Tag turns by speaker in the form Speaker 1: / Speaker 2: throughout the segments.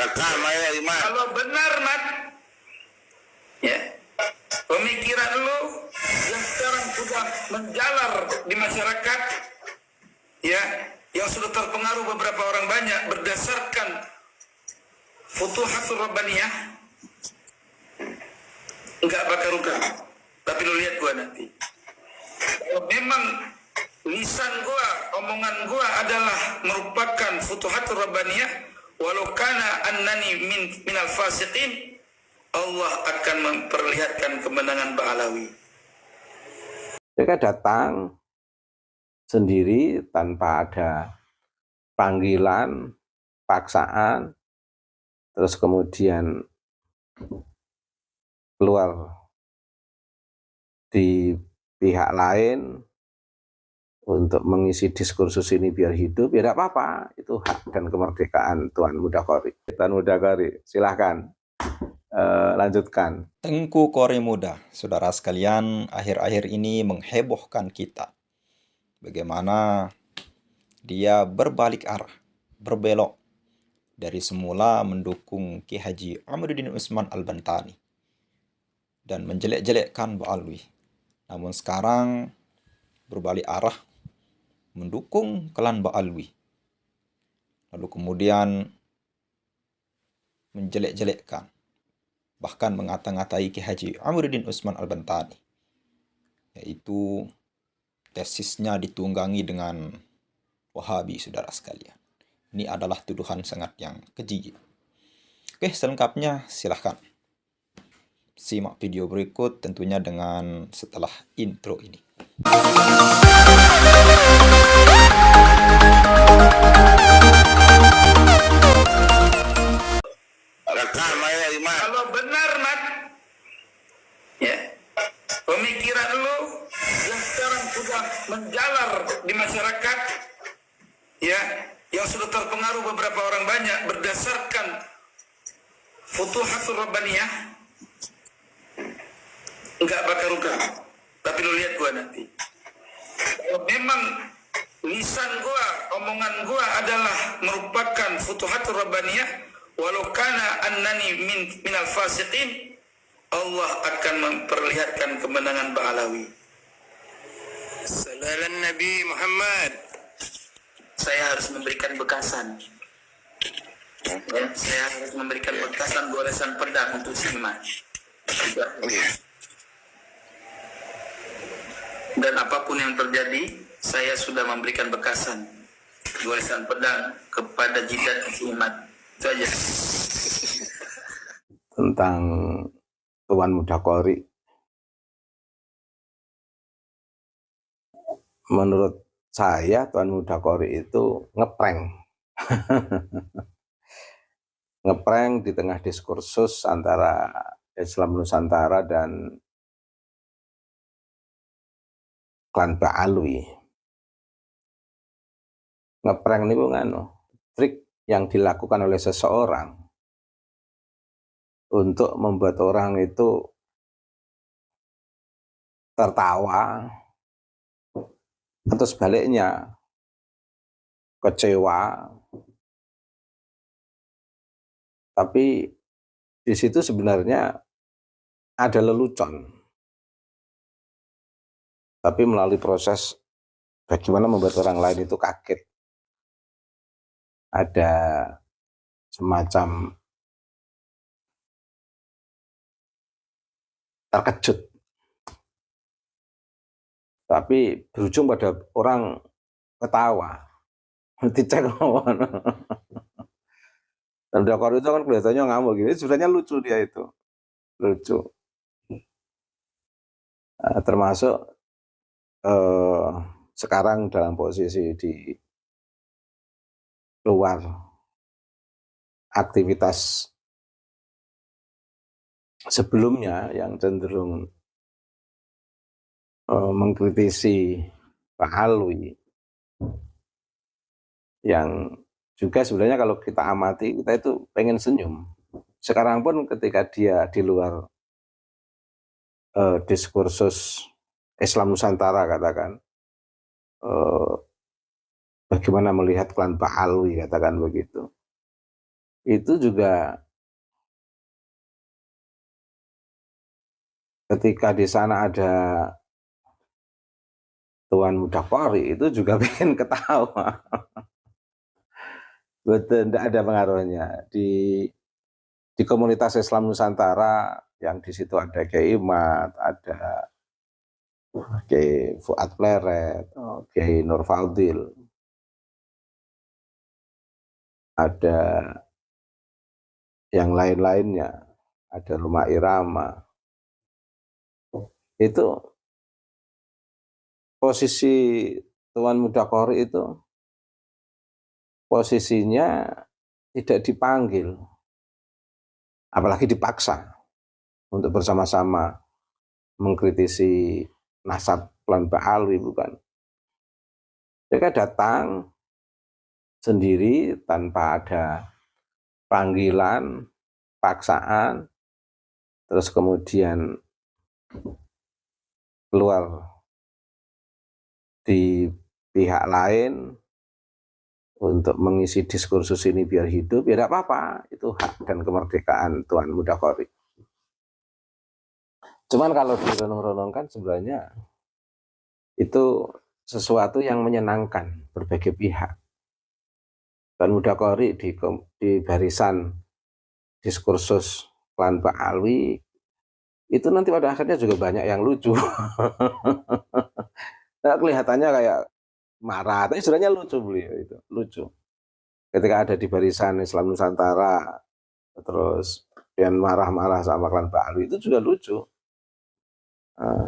Speaker 1: Kalau benar Nat, ya, pemikiran lu yang sekarang sudah menjalar di masyarakat, ya, yang sudah terpengaruh beberapa orang banyak berdasarkan Futuhatul Rabbaniyah, enggak bakal ruka. Tapi lu lihat gua nanti. Kalau memang lisan gua, omongan gua adalah merupakan Futuhatul Rabbaniyah, walau kana annani minal fasiqin, Allah akan memperlihatkan kemenangan Ba'alawi.
Speaker 2: Mereka datang sendiri tanpa ada panggilan, paksaan, terus kemudian keluar di pihak lain untuk mengisi diskursus ini biar hidup, ya tidak apa-apa, itu hak dan kemerdekaan Tuan Mudakori. Tuan Mudakori, silahkan lanjutkan.
Speaker 3: Tengku Kori Muda, saudara sekalian, akhir-akhir ini menghebohkan kita. Bagaimana dia berbalik arah, berbelok dari semula mendukung Ki Haji Amiruddin Utsman Al-Bantani dan menjelek-jelekkan Ba'alwi. Namun sekarang berbalik arah mendukung klan Ba'alwi. Lalu kemudian menjelek-jelekkan, bahkan mengata-ngatai Ki Haji Amiruddin Utsman Al-Bantani, yaitu tesisnya ditunggangi dengan Wahabi, saudara sekalian. Ini adalah tuduhan sangat yang keji. Oke, selengkapnya silahkan simak video berikut, tentunya dengan setelah intro ini.
Speaker 1: Kalau benar Nat, ya, pemikiran lu yang sekarang sudah menjalar di masyarakat, ya, yang sudah terpengaruh beberapa orang banyak berdasarkan Futuhatul Rabbaniyah, enggak bakal ruka. Tapi lu lihat gua nanti. Kalau memang lisan gua, omongan gua adalah merupakan Futuhatul Rabbaniyah, walau kana annani minal fasiqin, Allah akan memperlihatkan kemenangan Ba'alawi. Salam Nabi Muhammad. Saya harus memberikan bekasan. Ya, saya harus memberikan bekasan goresan pedang untuk si iman. Dan apapun yang terjadi, saya sudah memberikan bekasan goresan pedang kepada jidat si iman. Itu aja.
Speaker 2: Tentang Tuan Mudakori, menurut saya Tuan Mudakori itu ngeprank. Ngeprank di tengah diskursus antara Islam Nusantara dan klan Ba'alwi. Ngeprank ini bukan trik yang dilakukan oleh seseorang untuk membuat orang itu tertawa atau sebaliknya kecewa. Tapi di situ sebenarnya ada lelucon. Tapi melalui proses bagaimana membuat orang lain itu kaget. Ada semacam terkejut. Tapi berujung pada orang ketawa. Dicek ngomong. Dan Mudakori itu kan kelihatannya ngamuk gini, sebenarnya lucu dia itu. Lucu. Termasuk sekarang dalam posisi di luar aktivitas sebelumnya yang cenderung mengkritisi Ba'alwi, yang juga sebenarnya kalau kita amati, kita itu pengen senyum. Sekarang pun ketika dia di luar diskursus Islam Nusantara, katakan bagaimana melihat klan Ba'alwi, katakan begitu, itu juga ketika di sana ada Tuan Mudakori itu juga bikin ketawa. Betul, tidak ada pengaruhnya. Di komunitas Islam Nusantara yang di situ ada Kiai Imat, ada Kiai Fuad Pleret, Kiai Nur Fadil, ada yang lain-lainnya, ada Rumah Irama. Itu posisi Tuan Mudakori itu posisinya tidak dipanggil, apalagi dipaksa untuk bersama-sama mengkritisi nasab klan Ba'alwi, bukan. Mereka datang sendiri tanpa ada panggilan, paksaan, terus kemudian keluar di pihak lain untuk mengisi diskursus ini biar hidup, ya tidak apa-apa, itu hak dan kemerdekaan Tuan Mudakori. Cuman kalau direnung-renungkan sebenarnya itu sesuatu yang menyenangkan berbagai pihak. Tuan Mudakori di barisan diskursus klan Ba'alwi itu nanti pada akhirnya juga banyak yang lucu. Nah, kelihatannya kayak marah, tapi sebenarnya lucu beliau itu, lucu. Ketika ada di barisan Islam Nusantara, terus dia marah-marah sama klan Ba'alwi itu juga lucu.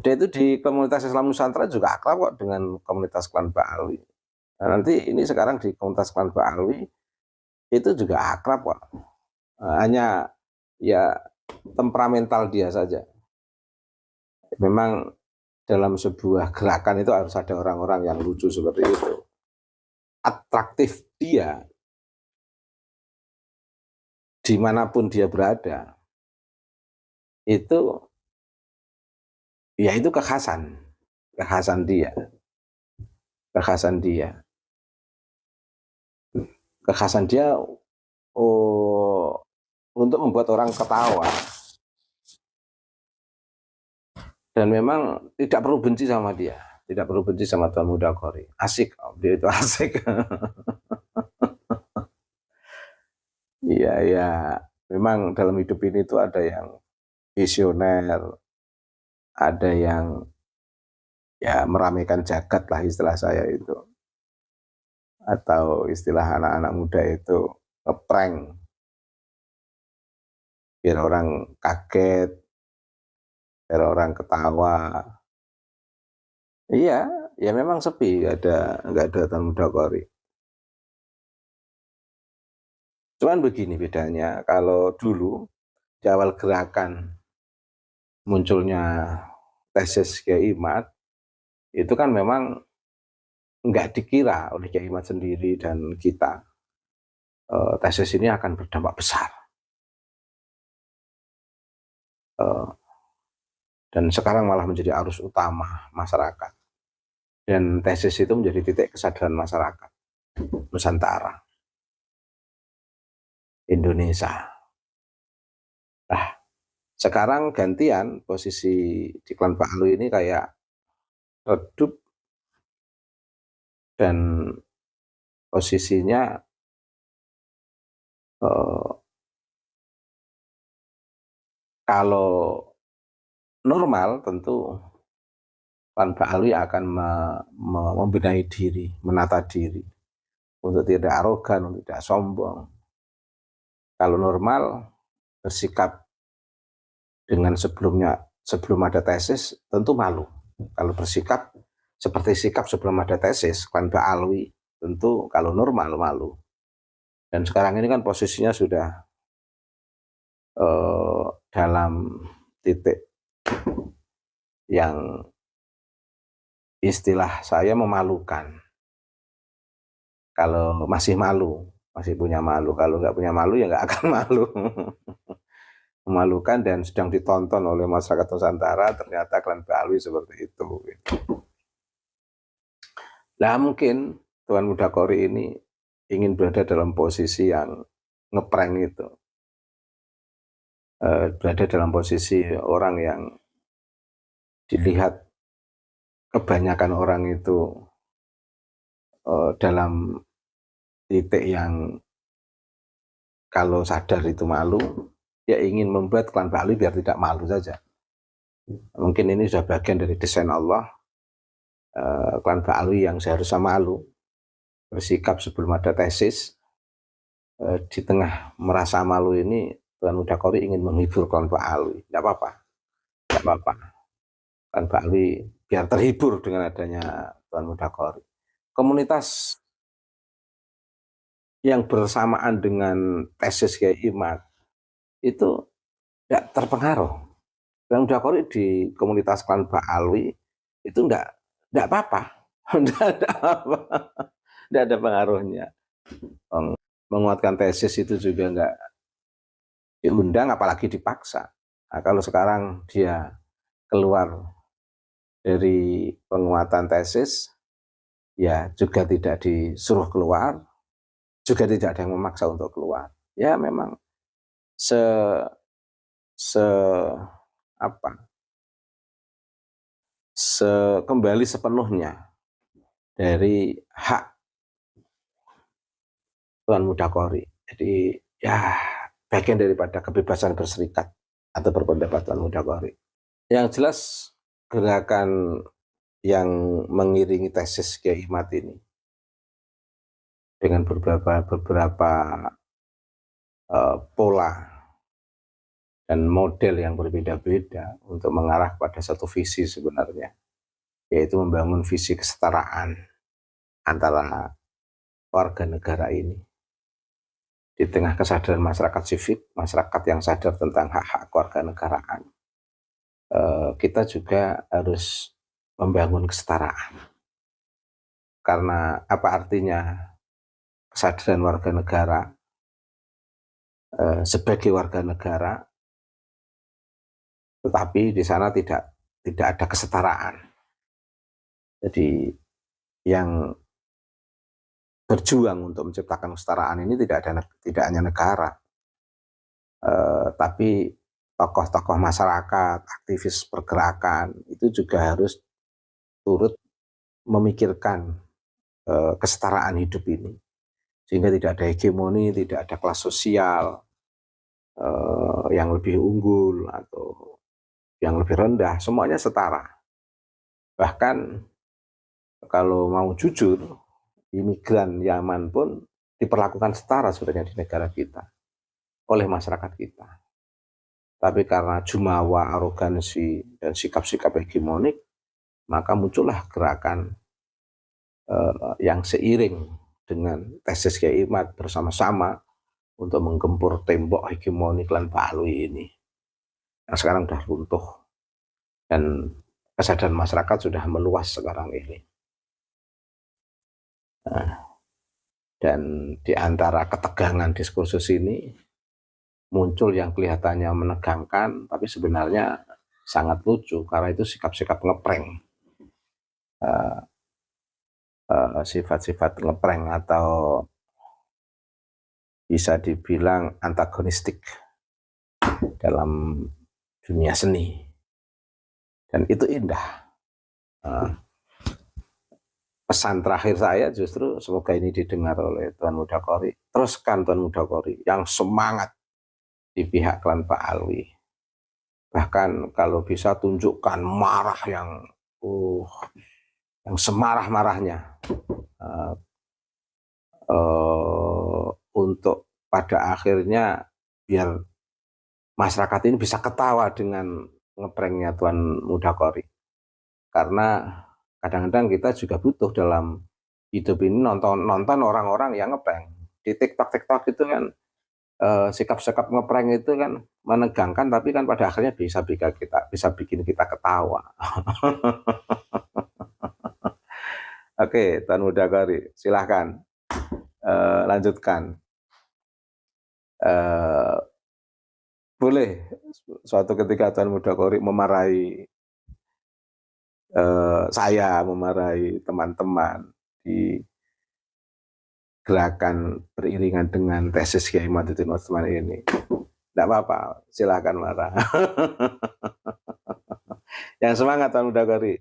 Speaker 2: Dia itu di komunitas Islam Nusantara juga akrab kok dengan komunitas klan Ba'alwi. Nah, nanti ini sekarang di komunitas klan Ba'alwi itu juga akrab kok. Hanya ya temperamental dia saja. Memang dalam sebuah gerakan itu harus ada orang-orang yang lucu seperti itu. Atraktif dia dimanapun dia berada, itu ya itu kekhasan dia, untuk membuat orang ketawa. Dan memang tidak perlu benci sama dia, tidak perlu benci sama Tuan Mudakori. Asik, dia itu asik. Iya, ya, memang dalam hidup ini tuh ada yang visioner, ada yang ya meramaikan jagat lah istilah saya itu. Atau istilah anak-anak muda itu ngeprank. Biar orang kaget, biar orang ketawa. Iya, ya memang sepi, nggak ada Tuan Mudakori. Cuman begini bedanya, kalau dulu di awal gerakan munculnya tesis Kiai Imat, itu kan memang nggak dikira oleh Kiai Imat sendiri dan kita tesis ini akan berdampak besar. Dan sekarang malah menjadi arus utama masyarakat. Dan tesis itu menjadi titik kesadaran masyarakat Nusantara, Indonesia. Nah, sekarang gantian posisi di klan Ba'alwi ini kayak redup dan posisinya kalau normal tentu klan Ba'alwi akan membenahi diri, menata diri untuk tidak arogan, untuk tidak sombong. Kalau normal bersikap dengan sebelum ada tesis tentu malu. Kalau bersikap seperti sikap sebelum ada tesis klan Ba'alwi tentu kalau normal malu. Dan sekarang ini kan posisinya sudah dalam titik yang istilah saya memalukan. Kalau masih malu, masih punya malu. Kalau nggak punya malu ya nggak akan malu. Memalukan dan sedang ditonton oleh masyarakat Nusantara, ternyata klan Ba'alwi seperti itu. Nah mungkin Tuan Mudakori ini ingin berada dalam posisi yang ngeprank itu berada dalam posisi orang yang dilihat kebanyakan orang itu dalam titik yang kalau sadar itu malu, ya ingin membuat klan Ba'alwi biar tidak malu saja. Mungkin ini sudah bagian dari desain Allah. Klan Ba'alwi yang seharusnya malu, bersikap sebelum ada tesis, di tengah merasa malu ini, Tuan Mudakori ingin menghibur klan Ba'alwi. Tidak apa-apa, tidak apa-apa. Klan Ba'alwi biar terhibur dengan adanya Tuan Mudakori. Komunitas yang bersamaan dengan tesis Kiai Imad itu tidak terpengaruh. Tuan Mudakori di komunitas klan Ba'alwi itu tidak apa-apa, tidak ada pengaruhnya. Menguatkan tesis itu juga nggak diundang, apalagi dipaksa. Nah, kalau sekarang dia keluar dari penguatan tesis, ya juga tidak disuruh keluar, juga tidak ada yang memaksa untuk keluar. Ya memang kembali sepenuhnya dari hak Tuan Mudakori. Jadi ya bagian daripada kebebasan berserikat atau berpendapat Tuan Mudakori. Yang jelas gerakan yang mengiringi tesis Kiai Imad ini dengan beberapa pola dan model yang berbeda-beda untuk mengarah pada satu visi sebenarnya, yaitu membangun visi kesetaraan antara warga negara ini. Di tengah kesadaran masyarakat sivil, masyarakat yang sadar tentang hak-hak kewarganegaraan, kita juga harus membangun kesetaraan. Karena apa artinya kesadaran warga negara sebagai warga negara, tetapi di sana tidak ada kesetaraan. Jadi yang berjuang untuk menciptakan kesetaraan ini tidak hanya negara, tapi tokoh-tokoh masyarakat, aktivis pergerakan itu juga harus turut memikirkan kesetaraan hidup ini, sehingga tidak ada hegemoni, tidak ada kelas sosial yang lebih unggul atau yang lebih rendah, semuanya setara. Bahkan kalau mau jujur, imigran Yaman pun diperlakukan setara sebenarnya di negara kita oleh masyarakat kita. Tapi karena jumawa, arogansi, dan sikap-sikap hegemonik, maka muncullah gerakan yang seiring dengan tesis Kiai Imad bersama-sama untuk menggempur tembok hegemoni klan Ba'alwi ini. Yang sekarang sudah runtuh dan kesadaran masyarakat sudah meluas sekarang ini. Nah, dan di antara ketegangan diskursus ini muncul yang kelihatannya menegangkan, tapi sebenarnya sangat lucu karena itu sikap-sikap ngeprank, sifat-sifat ngeprank atau bisa dibilang antagonistik dalam dunia seni, dan itu indah. Pesan terakhir saya justru semoga ini didengar oleh Tuan Mudakori. Teruskan Tuan Mudakori yang semangat di pihak klan Ba'alwi. Bahkan kalau bisa tunjukkan marah yang semarah-marahnya untuk pada akhirnya biar masyarakat ini bisa ketawa dengan ngepranknya Tuan Mudakori. Karena kadang-kadang kita juga butuh dalam hidup ini nonton orang-orang yang ngeprank. Di TikTok itu kan sikap-sikap ngeprank itu kan menegangkan, tapi kan pada akhirnya bisa bikin kita ketawa. Oke, Tuan Mudakori, silahkan lanjutkan. Boleh suatu ketika Tuan Mudakori memarahi saya, memarahi teman-teman di gerakan beriringan dengan tesis Kiai Imaduddin Utsman ini. Tidak apa-apa, silahkan marah. Yang semangat Tuan Mudagori,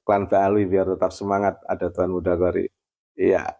Speaker 2: klan Ba'alwi biar tetap semangat, ada Tuan Mudagori. Iya,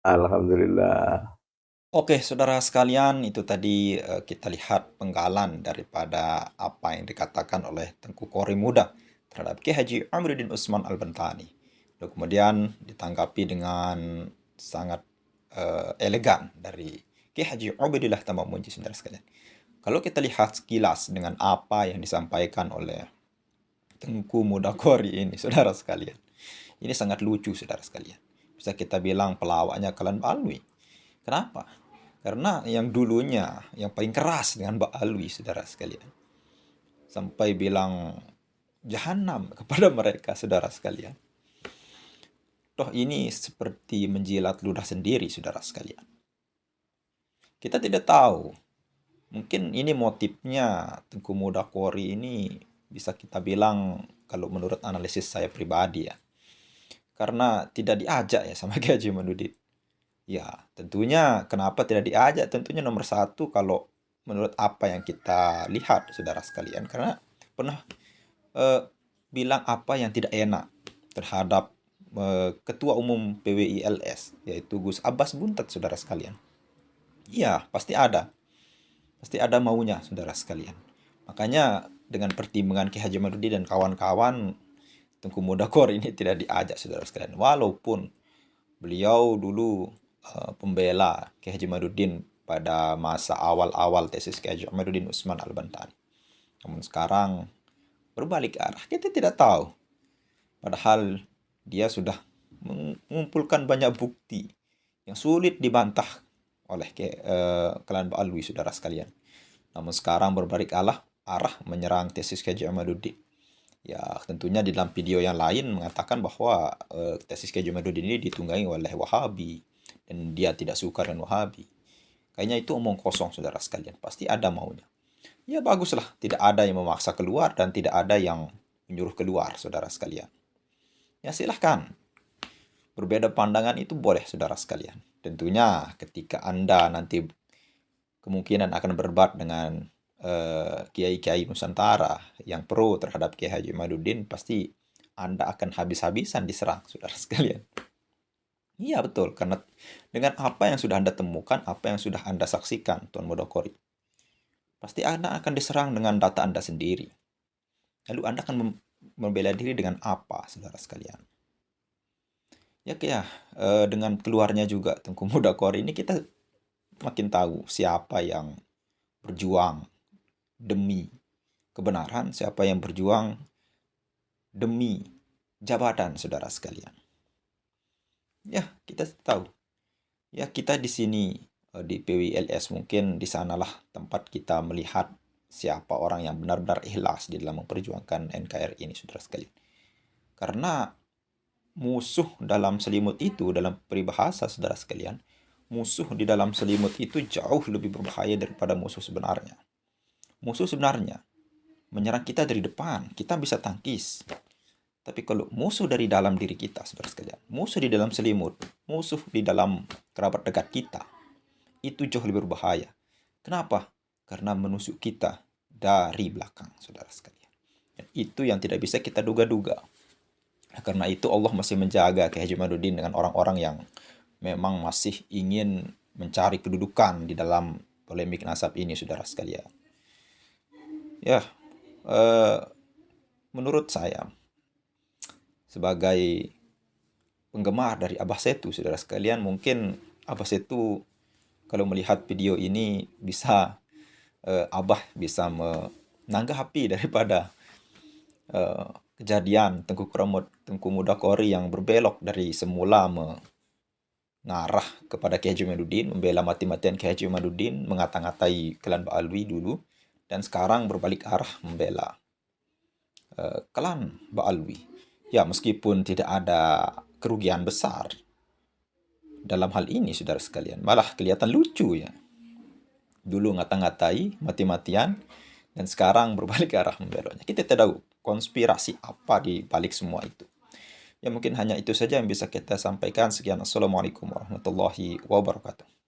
Speaker 2: alhamdulillah.
Speaker 3: Oke, saudara sekalian, itu tadi kita lihat penggalan daripada apa yang dikatakan oleh Tengku Kori Muda terhadap Kiai Haji Amiruddin Utsman Al-Bantani. Lalu kemudian ditanggapi dengan sangat elegan dari Kiai Haji Ubaidillah Tamamunji, saudara sekalian. Kalau kita lihat sekilas dengan apa yang disampaikan oleh Tengku Muda Kori ini, saudara sekalian, ini sangat lucu, saudara sekalian. Bisa kita bilang pelawaknya klan Ba'alwi. Kenapa? Karena yang dulunya, yang paling keras dengan Ba'alwi, saudara sekalian, sampai bilang jahanam kepada mereka, saudara sekalian. Toh ini seperti menjilat ludah sendiri, saudara sekalian. Kita tidak tahu. Mungkin ini motifnya Tengku Muda Kori ini bisa kita bilang kalau menurut analisis saya pribadi ya. Karena tidak diajak ya sama Kiai Haji Imaduddin. Ya, tentunya kenapa tidak diajak? Tentunya nomor satu kalau menurut apa yang kita lihat, saudara sekalian. Karena pernah bilang apa yang tidak enak terhadap Ketua Umum PWI-LS, yaitu Gus Abbas Buntet, saudara sekalian. Iya, pasti ada. Pasti ada maunya, saudara sekalian. Makanya dengan pertimbangan Kiai Haji Imaduddin dan kawan-kawan, Tengku Muda Kori ini tidak diajak, saudara sekalian. Walaupun beliau dulu pembela Kiai Haji Imaduddin pada masa awal-awal tesis Kiai Haji Amiruddin Utsman Al-Bantani. Namun sekarang berbalik arah, kita tidak tahu. Padahal dia sudah mengumpulkan banyak bukti yang sulit dibantah oleh klan Ba'alwi, saudara sekalian. Namun sekarang berbalik arah menyerang tesis Kiai Haji Imaduddin. Ya, tentunya di dalam video yang lain mengatakan bahwa tesis Kiai Haji Imaduddin ini ditunggangi oleh Wahabi dan dia tidak suka dengan Wahabi. Kayaknya itu omong kosong, saudara sekalian. Pasti ada maunya. Ya baguslah, tidak ada yang memaksa keluar dan tidak ada yang menyuruh keluar, saudara sekalian. Ya silahkan. Berbeda pandangan itu boleh, saudara sekalian. Tentunya ketika Anda nanti kemungkinan akan berdebat dengan kiai-kiai Nusantara yang pro terhadap Kiai Haji Imaduddin, pasti Anda akan habis-habisan diserang, saudara sekalian. Iya betul, karena dengan apa yang sudah Anda temukan, apa yang sudah Anda saksikan, Tuan Muda Kori, pasti Anda akan diserang dengan data Anda sendiri. Lalu Anda akan membela diri dengan apa, saudara sekalian? Ya dengan keluarnya juga Tengku Muda Kori ini kita makin tahu siapa yang berjuang demi kebenaran, siapa yang berjuang demi jabatan, saudara sekalian. Ya, kita tahu. Ya, kita di sini di PWI-LS mungkin di sanalah tempat kita melihat siapa orang yang benar-benar ikhlas di dalam memperjuangkan NKRI ini, saudara sekalian. Karena musuh dalam selimut itu, dalam peribahasa, saudara sekalian, musuh di dalam selimut itu jauh lebih berbahaya daripada musuh sebenarnya. Musuh sebenarnya menyerang kita dari depan, kita bisa tangkis. Tapi kalau musuh dari dalam diri kita, saudara sekalian, musuh di dalam selimut, musuh di dalam kerabat dekat kita, itu jauh lebih berbahaya. Kenapa? Karena menusuk kita dari belakang, saudara sekalian. Dan itu yang tidak bisa kita duga-duga. Karena itu Allah masih menjaga Kiai Haji Imaduddin dengan orang-orang yang memang masih ingin mencari kedudukan di dalam polemik nasab ini, saudara sekalian. Ya, menurut saya sebagai penggemar dari Abah Setu, saudara sekalian, mungkin Abah Setu kalau melihat video ini bisa Abah bisa menanggapi daripada kejadian Tengku Muda Kori yang berbelok dari semula mengarah kepada Kiai Haji Imaduddin, membela mati-matian Kiai Haji Imaduddin, mengata-ngatai klan Ba'alwi dulu, dan sekarang berbalik arah membela klan Ba'alwi. Ya, meskipun tidak ada kerugian besar dalam hal ini, saudara sekalian, malah kelihatan lucu ya. Dulu ngata-ngatai mati-matian dan sekarang berbalik arah membelanya. Kita tidak tahu konspirasi apa di balik semua itu. Ya mungkin hanya itu saja yang bisa kita sampaikan. Sekian, Assalamualaikum warahmatullahi wabarakatuh.